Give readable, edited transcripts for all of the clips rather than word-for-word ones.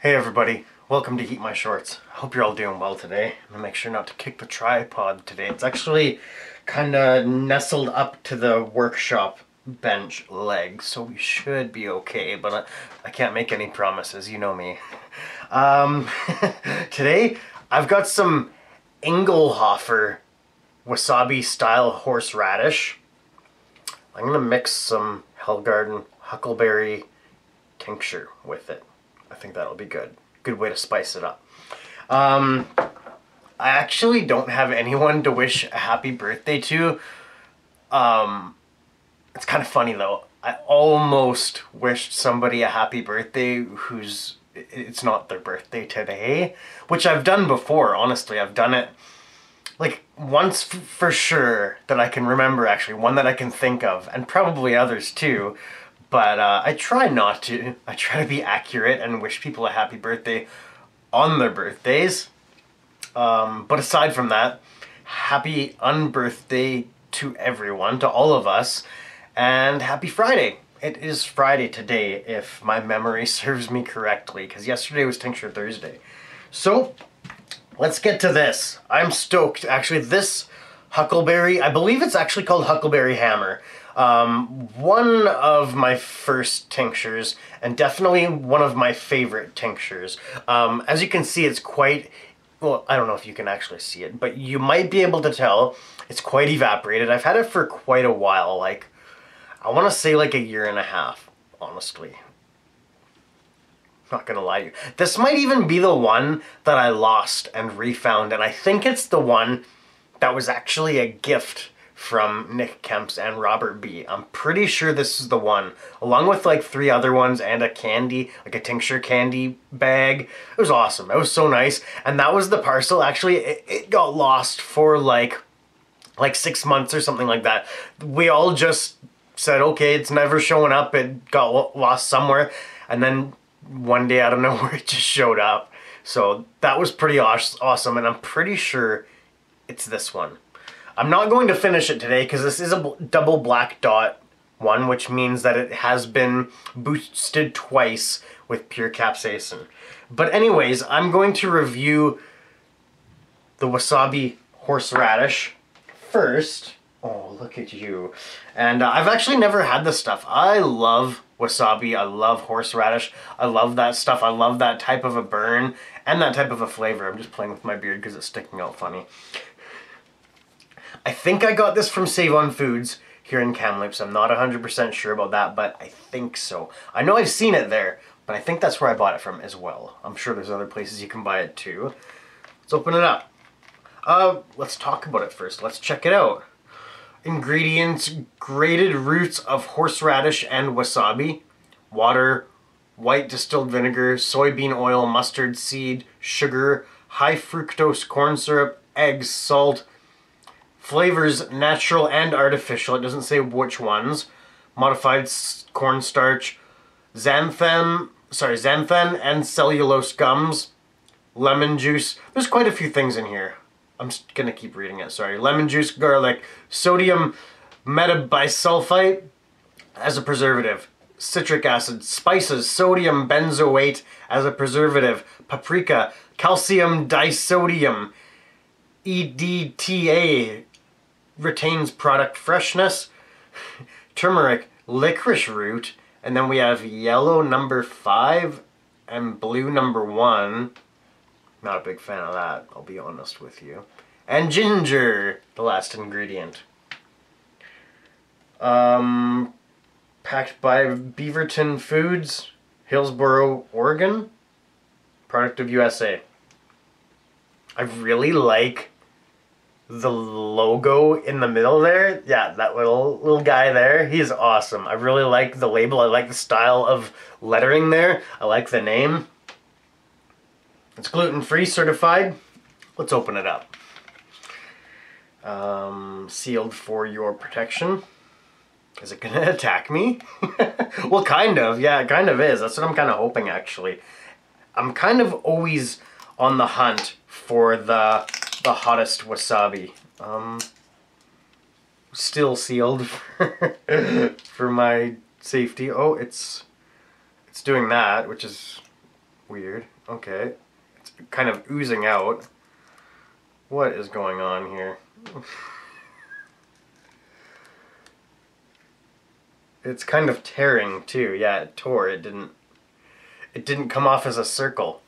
Hey everybody, welcome to HeatMyShorts. I hope you're all doing well today. I'm gonna make sure not to kick the tripod today. It's actually kind of nestled up to the workshop bench leg, so we should be okay, but I can't make any promises, you know me. Today I've got some Inglehoffer Wasabi style horseradish. I'm gonna mix some Hellgarden Huckleberry tincture with it. I think that'll be good. Good way to spice it up. I actually don't have anyone to wish a happy birthday to. It's kind of funny though. I almost wished somebody a happy birthday it's not their birthday today, which I've done before, honestly. I've done it like once for sure that I can remember, actually. One that I can think of, and probably others too. But I try not to. I try to be accurate and wish people a happy birthday on their birthdays. But aside from that, happy unbirthday to everyone, to all of us, and happy Friday. It is Friday today, if my memory serves me correctly, because yesterday was Tincture Thursday. So, let's get to this. I'm stoked. Actually, this Huckleberry, I believe it's actually called Huckleberry Hammer. One of my first tinctures, and definitely one of my favorite tinctures. As you can see, it's quite, well, I don't know if you can actually see it, but you might be able to tell it's quite evaporated. I've had it for quite a while, like, I want to say like a year and a half, honestly. Not gonna lie to you. This might even be the one that I lost and refound, and I think it's the one that was actually a gift from Nick Kemp's and Robert B. I'm pretty sure this is the one, along with like 3 other ones and a candy, like a tincture candy bag. It was awesome. It was so nice. And that was the parcel. Actually, it got lost for like 6 months or something like that. We all just said, okay, it's never showing up. It got lost somewhere. And then one day out of nowhere, it just showed up. So that was pretty awesome. And I'm pretty sure it's this one. I'm not going to finish it today because this is a double black dot one, which means that it has been boosted twice with pure capsaicin. But anyways, I'm going to review the wasabi horseradish first. Oh, look at you. And I've actually never had this stuff. I love wasabi. I love horseradish. I love that stuff. I love that type of a burn and that type of a flavor. I'm just playing with my beard because it's sticking out funny. I think I got this from Save On Foods here in Kamloops. I'm not 100% sure about that, but I think so. I know I've seen it there, but I think that's where I bought it from as well. I'm sure there's other places you can buy it too. Let's open it up. Let's talk about it first. Let's check it out. Ingredients: grated roots of horseradish and wasabi, water, white distilled vinegar, soybean oil, mustard seed, sugar, high fructose corn syrup, eggs, salt. Flavors: natural and artificial. It doesn't say which ones. Modified cornstarch, xanthan and cellulose gums, lemon juice. There's quite a few things in here. I'm just gonna keep reading it, sorry. Lemon juice, garlic, sodium metabisulfite as a preservative, citric acid, spices, sodium benzoate as a preservative, paprika, calcium disodium, EDTA, retains product freshness, turmeric, licorice root, and then we have yellow number 5 and blue number 1. Not a big fan of that, I'll be honest with you. And ginger, the last ingredient. Packed by Beaverton Foods, Hillsboro, Oregon. Product of USA. I really like the logo in the middle there. Yeah, that little guy there, he's awesome. I really like the label. I like the style of lettering there. I like the name. It's gluten-free certified. Let's open it up. Sealed for your protection. Is it gonna attack me? Well, kind of. Yeah, it kind of is. That's what I'm kind of hoping, actually. I'm kind of always on the hunt for the hottest wasabi. Still sealed for my safety. Oh, it's doing that, which is weird. Okay. It's kind of oozing out. What is going on here? It's kind of tearing too. Yeah, it tore. It didn't come off as a circle.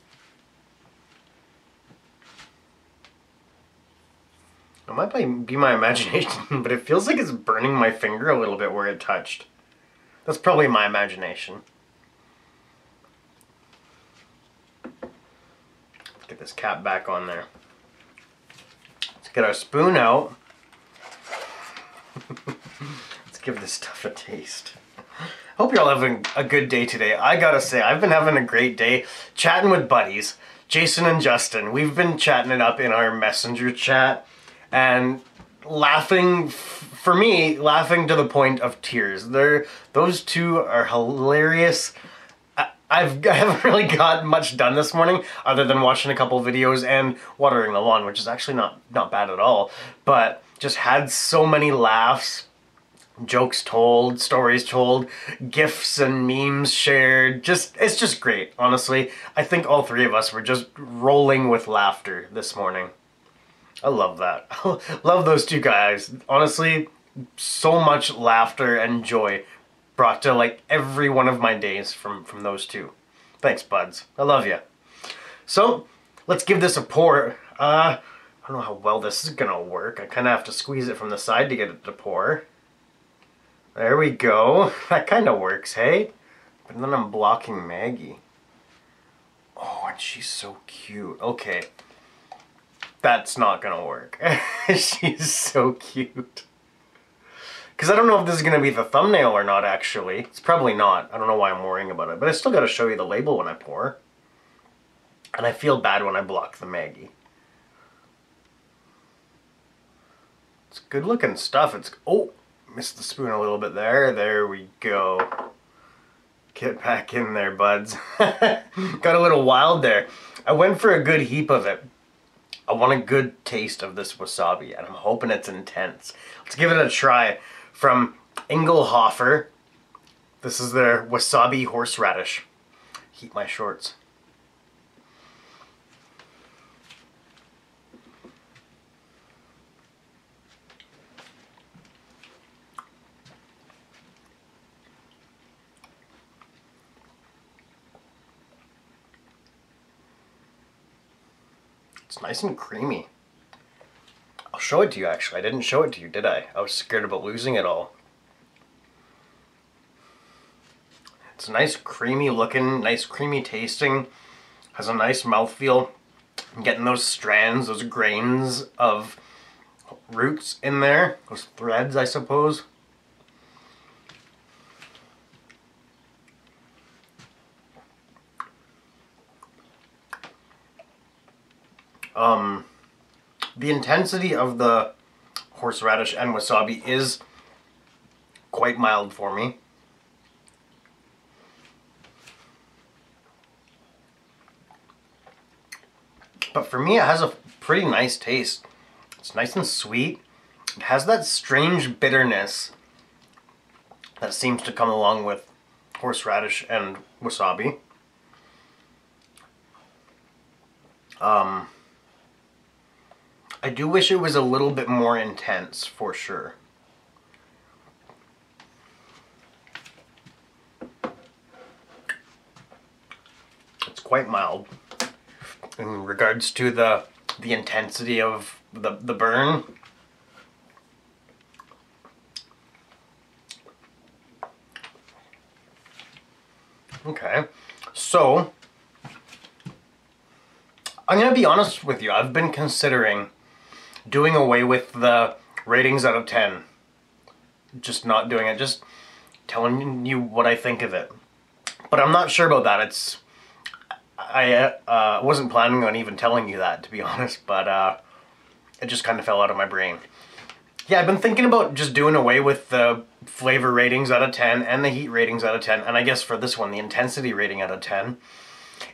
It might be my imagination, but it feels like it's burning my finger a little bit where it touched. That's probably my imagination. Let's get this cap back on there. Let's get our spoon out. Let's give this stuff a taste. Hope you're all having a good day today. I gotta say, I've been having a great day chatting with buddies, Jason and Justin. We've been chatting it up in our messenger chat and laughing, for me, laughing to the point of tears. Those two are hilarious. I haven't really got much done this morning other than watching a couple videos and watering the lawn, which is actually not bad at all. But just had so many laughs, jokes told, stories told, gifs and memes shared. It's just great, honestly. I think all three of us were just rolling with laughter this morning. I love that. Love those two guys. Honestly, so much laughter and joy brought to like every one of my days from those two. Thanks, buds. I love you. So, let's give this a pour. I don't know how well this is gonna work. I kind of have to squeeze it from the side to get it to pour. There we go. That kind of works, hey? But then I'm blocking Maggie. Oh, and she's so cute. Okay. That's not gonna work. She's so cute. Because I don't know if this is gonna be the thumbnail or not, actually. It's probably not. I don't know why I'm worrying about it. But I still gotta show you the label when I pour. And I feel bad when I block the Maggie. It's good looking stuff. Oh, missed the spoon a little bit there. There we go. Get back in there, buds. Got a little wild there. I went for a good heap of it. I want a good taste of this wasabi, and I'm hoping it's intense. Let's give it a try. From Inglehoffer. This is their wasabi horseradish. HeatMyShorts. It's nice and creamy. I'll show it to you, actually. I didn't show it to you, did I? I was scared about losing it all. It's nice, creamy looking, nice, creamy tasting. Has a nice mouthfeel. I'm getting those strands, those grains of roots in there. Those threads, I suppose. The intensity of the horseradish and wasabi is quite mild for me. But for me, it has a pretty nice taste. It's nice and sweet. It has that strange bitterness that seems to come along with horseradish and wasabi. I do wish it was a little bit more intense, for sure. It's quite mild in regards to the intensity of the burn. Okay, so I'm gonna be honest with you. I've been considering doing away with the ratings out of 10. Just not doing it, just telling you what I think of it. But I'm not sure about that. I wasn't planning on even telling you that, to be honest, but it just kind of fell out of my brain. Yeah, I've been thinking about just doing away with the flavor ratings out of 10 and the heat ratings out of 10, and I guess for this one, the intensity rating out of 10.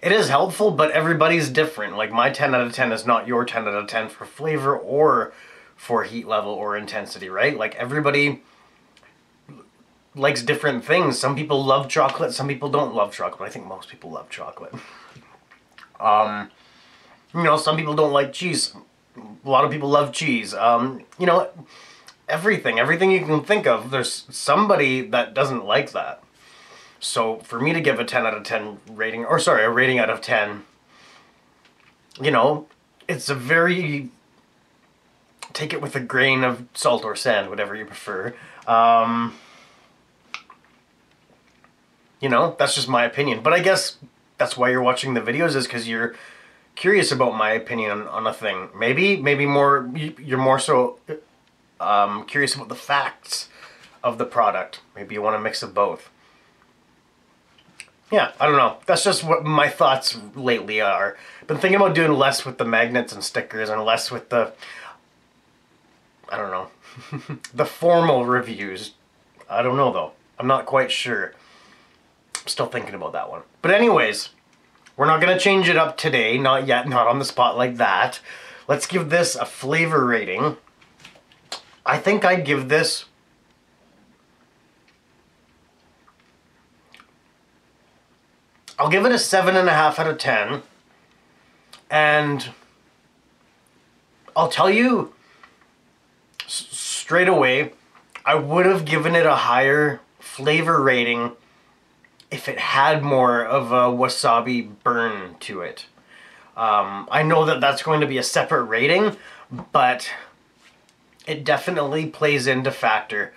It is helpful, but everybody's different. Like, my 10 out of 10 is not your 10 out of 10 for flavor or for heat level or intensity, right? Like, everybody likes different things. Some people love chocolate, some people don't love chocolate. I think most people love chocolate. You know, some people don't like cheese. A lot of people love cheese. You know, everything you can think of, there's somebody that doesn't like that. So for me to give a 10 out of 10 rating, or sorry, a rating out of 10, you know, it's a very, take it with a grain of salt or sand, whatever you prefer. You know, that's just my opinion. But I guess that's why you're watching the videos, is because you're curious about my opinion on a thing. Maybe more, you're more so curious about the facts of the product. Maybe you want a mix of both. Yeah, I don't know. That's just what my thoughts lately are. Been thinking about doing less with the magnets and stickers and less with the, I don't know, the formal reviews. I don't know though. I'm not quite sure. I'm still thinking about that one. But anyways, we're not going to change it up today. Not yet. Not on the spot like that. Let's give this a flavor rating. I think I'd give this... I'll give it a 7.5 out of 10. And I'll tell you straight away, I would have given it a higher flavor rating if it had more of a wasabi burn to it. I know that that's going to be a separate rating, but it definitely plays into factor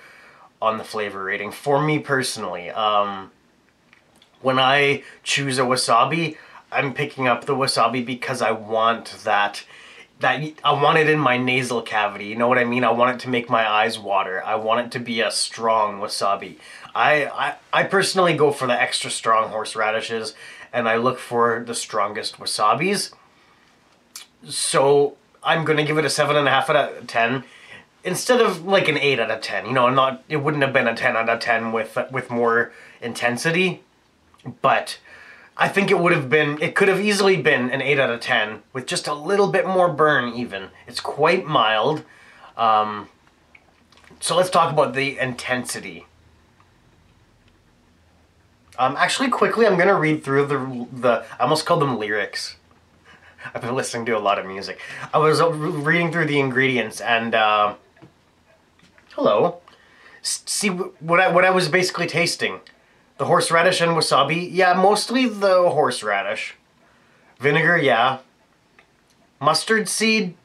on the flavor rating for me personally. When I choose a wasabi, I'm picking up the wasabi because I want that I want it in my nasal cavity. You know what I mean? I want it to make my eyes water. I want it to be a strong wasabi. I personally go for the extra strong horseradishes, and I look for the strongest wasabis. So I'm gonna give it a 7.5 out of 10 instead of like an 8 out of 10. You know, it wouldn't have been a 10 out of 10 with more intensity. But I think it could have easily been an 8 out of 10 with just a little bit more burn even. It's quite mild. So let's talk about the intensity. Actually, quickly, I'm going to read through I almost called them lyrics. I've been listening to a lot of music. I was reading through the ingredients and, hello. See, what I was basically tasting. The horseradish and wasabi, yeah, mostly the horseradish. Vinegar, yeah. Mustard seed,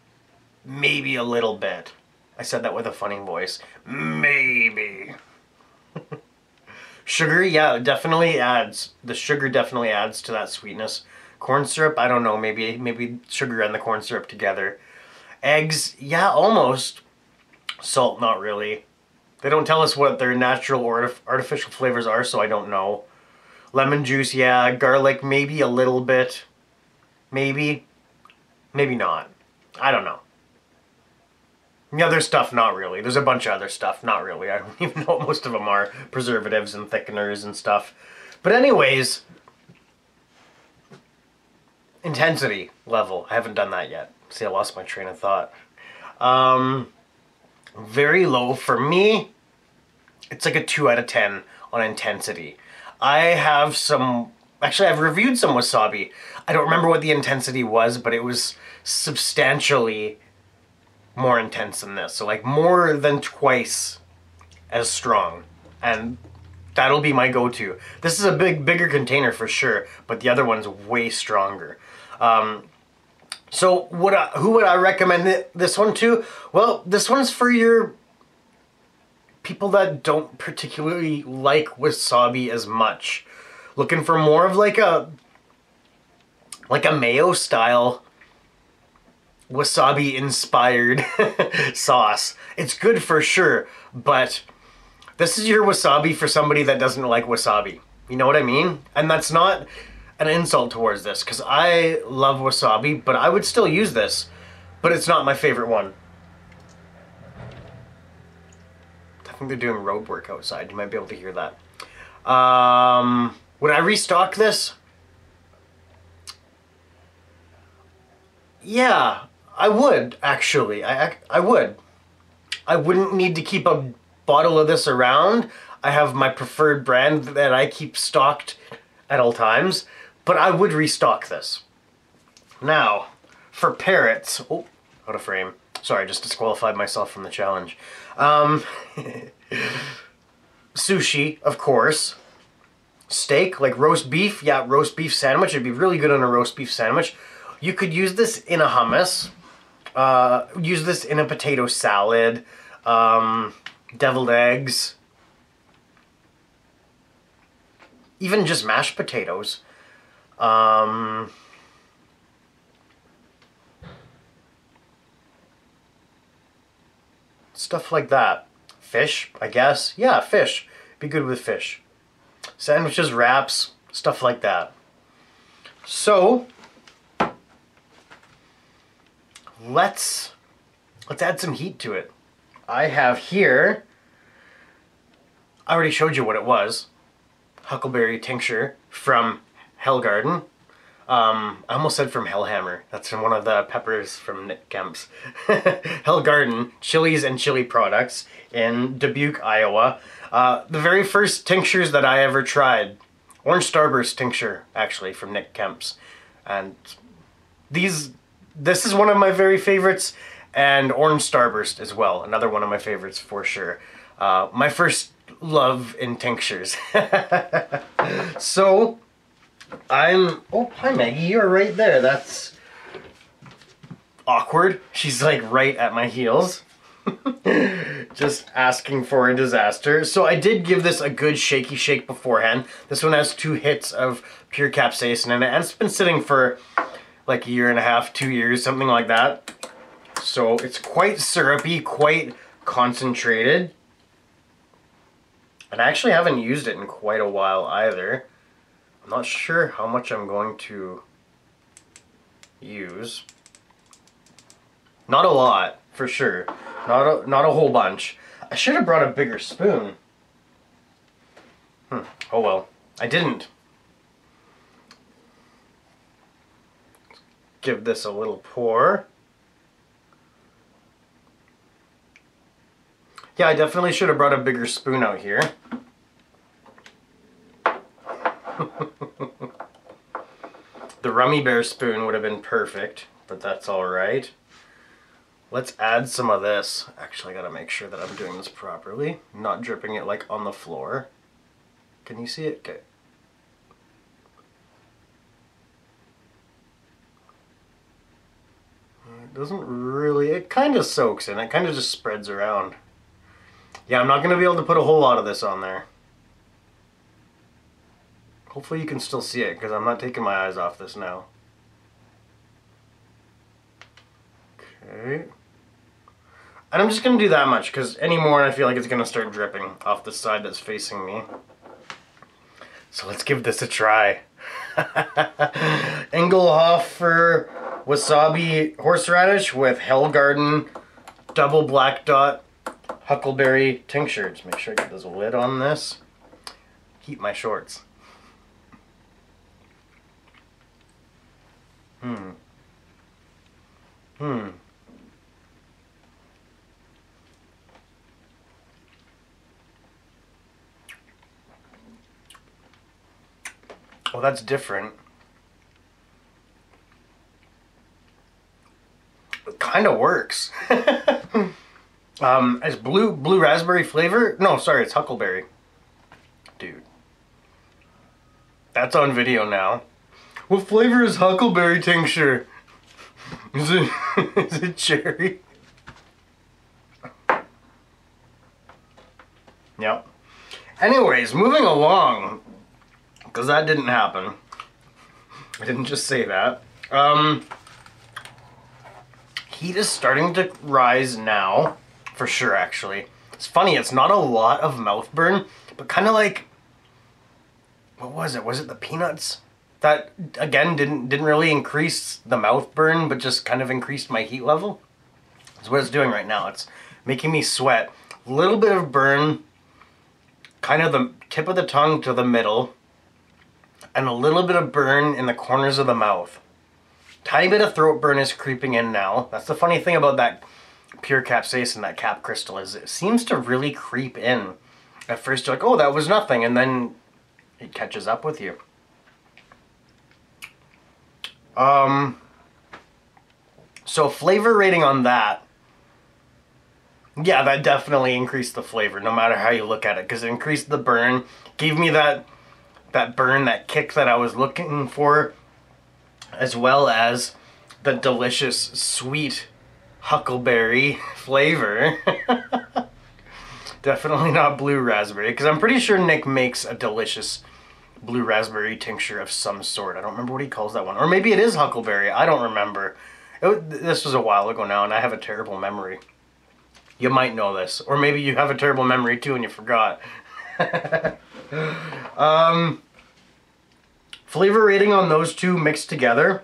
maybe a little bit. I said that with a funny voice. Maybe. Sugar, yeah, definitely adds. The sugar definitely adds to that sweetness. Corn syrup, I don't know, maybe sugar and the corn syrup together. Eggs, yeah, almost. Salt, not really. They don't tell us what their natural or artificial flavors are, so I don't know. Lemon juice, yeah. Garlic, maybe a little bit. Maybe. Maybe not. I don't know. The other stuff, not really. There's a bunch of other stuff, not really. I don't even know what most of them are. Preservatives and thickeners and stuff. But anyways, intensity level. I haven't done that yet. See, I lost my train of thought. Very low for me. It's like a 2 out of 10 on intensity. Actually I've reviewed some wasabi. I don't remember what the intensity was, but it was substantially more intense than this. So like more than twice as strong. And that'll be my go-to. This is a bigger container for sure, but the other one's way stronger. So who would I recommend this one to? Well, this one's for your people that don't particularly like wasabi as much. Looking for more of like a mayo style wasabi inspired sauce. It's good for sure, but this is your wasabi for somebody that doesn't like wasabi. You know what I mean? And that's not an insult towards this, because I love wasabi, but I would still use this, but it's not my favorite one. I think they're doing road work outside. You might be able to hear that. Would I restock this? Yeah, I would, actually. I would. I wouldn't need to keep a bottle of this around. I have my preferred brand that I keep stocked at all times. But I would restock this. Now, for parrots, oh, out of frame. Sorry, just disqualified myself from the challenge. Sushi, of course. Steak, like roast beef. Yeah, roast beef sandwich. It'd be really good on a roast beef sandwich. You could use this in a hummus. Use this in a potato salad. Deviled eggs. Even just mashed potatoes. Stuff like that. Fish, I guess. Yeah, fish. Be good with fish. Sandwiches, wraps, stuff like that. So, let's add some heat to it. I have here, I already showed you what it was. Huckleberry tincture from Hellgarden. I almost said from Hellhammer. That's from one of the peppers from Nick Kemp's. Hellgarden chilies and chili products in Dubuque, Iowa. The very first tinctures that I ever tried. Orange Starburst tincture, actually, from Nick Kemp's. And this is one of my very favorites, and Orange Starburst as well. Another one of my favorites for sure. My first love in tinctures. So, oh, hi Maggie, you're right there. That's awkward. She's like right at my heels. Just asking for a disaster. So I did give this a good shaky shake beforehand. This one has 2 hits of pure capsaicin in it, and it's been sitting for like a year and a half, 2 years, something like that. So it's quite syrupy, quite concentrated. And I actually haven't used it in quite a while either. I'm not sure how much I'm going to use. Not a lot, for sure. Not a whole bunch. I should have brought a bigger spoon. Oh well, I didn't. Give this a little pour. Yeah, I definitely should have brought a bigger spoon out here. The Rummy Bear spoon would have been perfect, but that's alright. Let's add some of this. Actually, I gotta make sure that I'm doing this properly. Not dripping it like on the floor. Can you see it? Okay. It doesn't really, it kind of soaks in. It kind of just spreads around. Yeah, I'm not gonna be able to put a whole lot of this on there. Hopefully you can still see it, because I'm not taking my eyes off this now. Okay. And I'm just going to do that much, because any more I feel like it's going to start dripping off the side that's facing me. So let's give this a try. Inglehoffer Wasabi horseradish with Hellgarden double black dot Huckleberry tincture. Just make sure I get this lid on this. HeatMyShorts. Oh, that's different. It kind of works. It's blue raspberry flavor. No, sorry, it's huckleberry. Dude. That's on video now. What flavor is huckleberry tincture? Is it cherry? Yep. Anyways, moving along, because that didn't happen. I didn't just say that. Heat is starting to rise now, for sure actually. It's funny, it's not a lot of mouth burn, but kind of like, what was it? Was it the peanuts? That, again, didn't really increase the mouth burn, but just kind of increased my heat level. That's what it's doing right now. It's making me sweat. A little bit of burn, kind of the tip of the tongue to the middle, and a little bit of burn in the corners of the mouth. Tiny bit of throat burn is creeping in now. That's the funny thing about that pure capsaicin, that cap crystal, is it seems to really creep in. At first you're like, oh, that was nothing, and then it catches up with you. So flavor rating on that, yeah, that definitely increased the flavor, no matter how you look at it, because it increased the burn, gave me that burn, that kick that I was looking for, as well as the delicious, sweet huckleberry flavor. Definitely not blue raspberry, because I'm pretty sure Nick makes a delicious blue raspberry tincture of some sort. I don't remember what he calls that one. Or maybe it is huckleberry. I don't remember. This was a while ago now, and I have a terrible memory. You might know this. Or maybe you have a terrible memory too and you forgot. Flavor rating on those two mixed together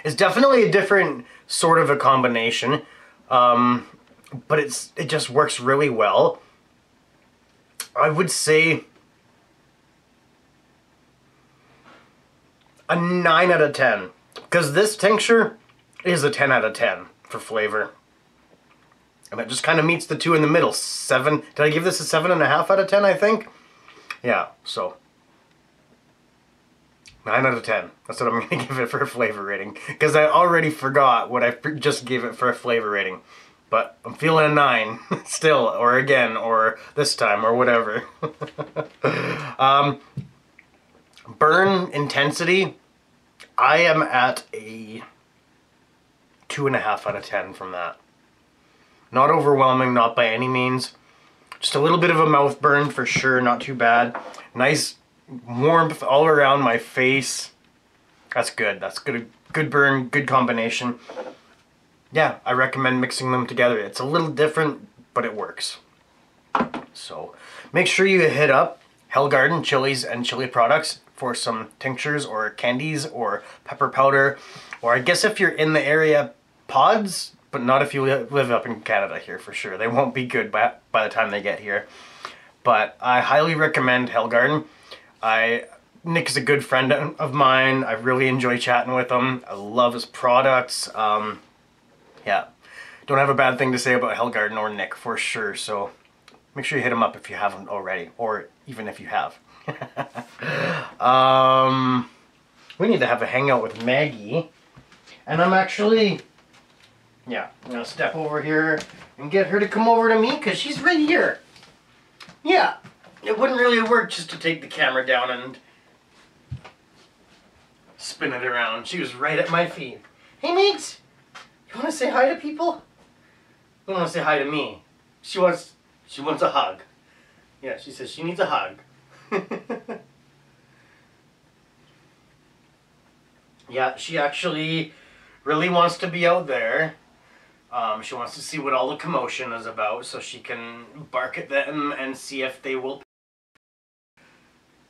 is definitely a different sort of a combination. But it just works really well. I would say a 9 out of 10. Because this tincture is a 10 out of 10 for flavor. And it just kind of meets the two in the middle. 7. Did I give this a 7.5 out of 10, I think? Yeah, so 9 out of 10. That's what I'm going to give it for a flavor rating. Because I already forgot what I just gave it for a flavor rating. But I'm feeling a 9 still, or again, or this time, or whatever. Burn intensity, I am at a 2.5 out of 10 from that. Not overwhelming, not by any means. Just a little bit of a mouth burn for sure, not too bad. Nice warmth all around my face. That's good. That's good. Good burn, good combination. Yeah, I recommend mixing them together. It's a little different, but it works. So make sure you hit up Hellgarden chilies and chili products for some tinctures or candies or pepper powder, or I guess if you're in the area, pods, but not if you live up in Canada here for sure. They won't be good by the time they get here. But I highly recommend Hellgarden. Nick is a good friend of mine. I really enjoy chatting with him. I love his products. Yeah, don't have a bad thing to say about Hellgarden or Nick for sure, so make sure you hit him up if you haven't already, or even if you have. We need to have a hangout with Maggie, and I'm actually, yeah, I'm gonna step over here and get her to come over to me, because she's right here. Yeah, it wouldn't really work just to take the camera down and spin it around. She was right at my feet. Hey, mates! You want to say hi to people? You want to say hi to me? She wants a hug. Yeah, she says she needs a hug. Yeah, she actually really wants to be out there. She wants to see what all the commotion is about, so she can bark at them and see if they will.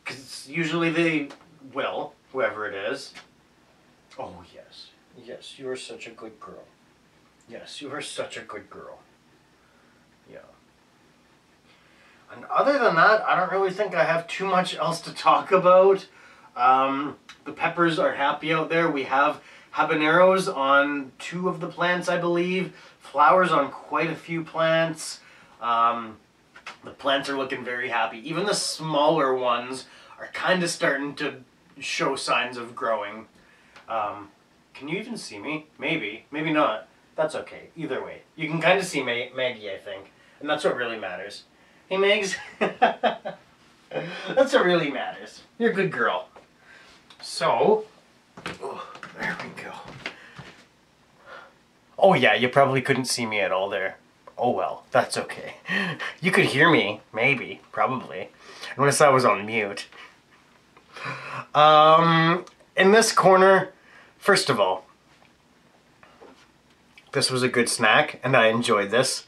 Because usually they will, whoever it is. Oh, yes. Yes, you are such a good girl. Yes, you are such a good girl. Yeah. And other than that, I don't really think I have too much else to talk about. The peppers are happy out there. We have habaneros on 2 of the plants, I believe. Flowers on quite a few plants. The plants are looking very happy. Even the smaller ones are kind of starting to show signs of growing. Can you even see me? Maybe. Maybe not. That's okay. Either way. You can kind of see Maggie, I think. And that's what really matters. Hey, Megs. That's what really matters. You're a good girl. So, oh, there we go. Oh yeah, you probably couldn't see me at all there. Oh well, that's okay. You could hear me, maybe, probably. Unless I was on mute. In this corner, first of all, this was a good snack, and I enjoyed this.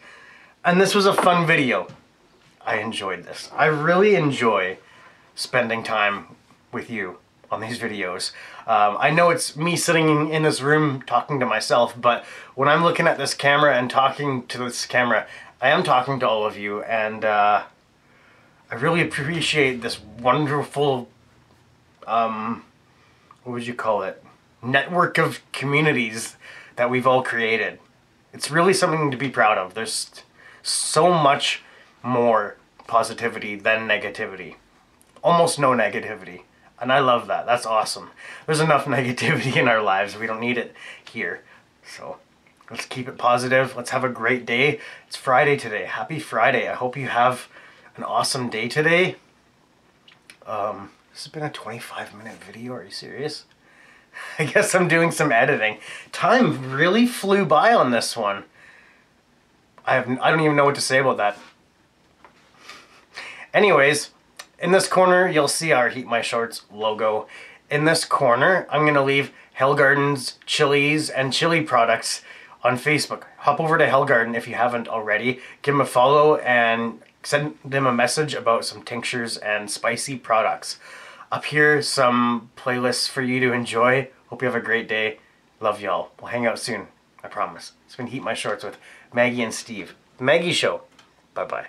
And this was a fun video. I enjoyed this. I really enjoy spending time with you on these videos. I know it's me sitting in this room talking to myself, but when I'm looking at this camera and talking to this camera, I am talking to all of you, and I really appreciate this wonderful, what would you call it? Network of communities that we've all created. It's really something to be proud of. There's so much more positivity than negativity. Almost no negativity. And I love that. That's awesome. There's enough negativity in our lives. We don't need it here. So let's keep it positive. Let's have a great day. It's Friday today. Happy Friday. I hope you have an awesome day today. This has been a 25-minute video. Are you serious? I guess I'm doing some editing. Time really flew by on this one. I don't even know what to say about that. Anyways, in this corner, you'll see our Heat My Shorts logo. In this corner, I'm going to leave Hellgarden's chilies and chili products on Facebook. Hop over to Hellgarden if you haven't already. Give them a follow and send them a message about some tinctures and spicy products. Up here, some playlists for you to enjoy. Hope you have a great day. Love y'all. We'll hang out soon. I promise. It's been Heat My Shorts with Maggie and Steve. The Maggie Show. Bye-bye.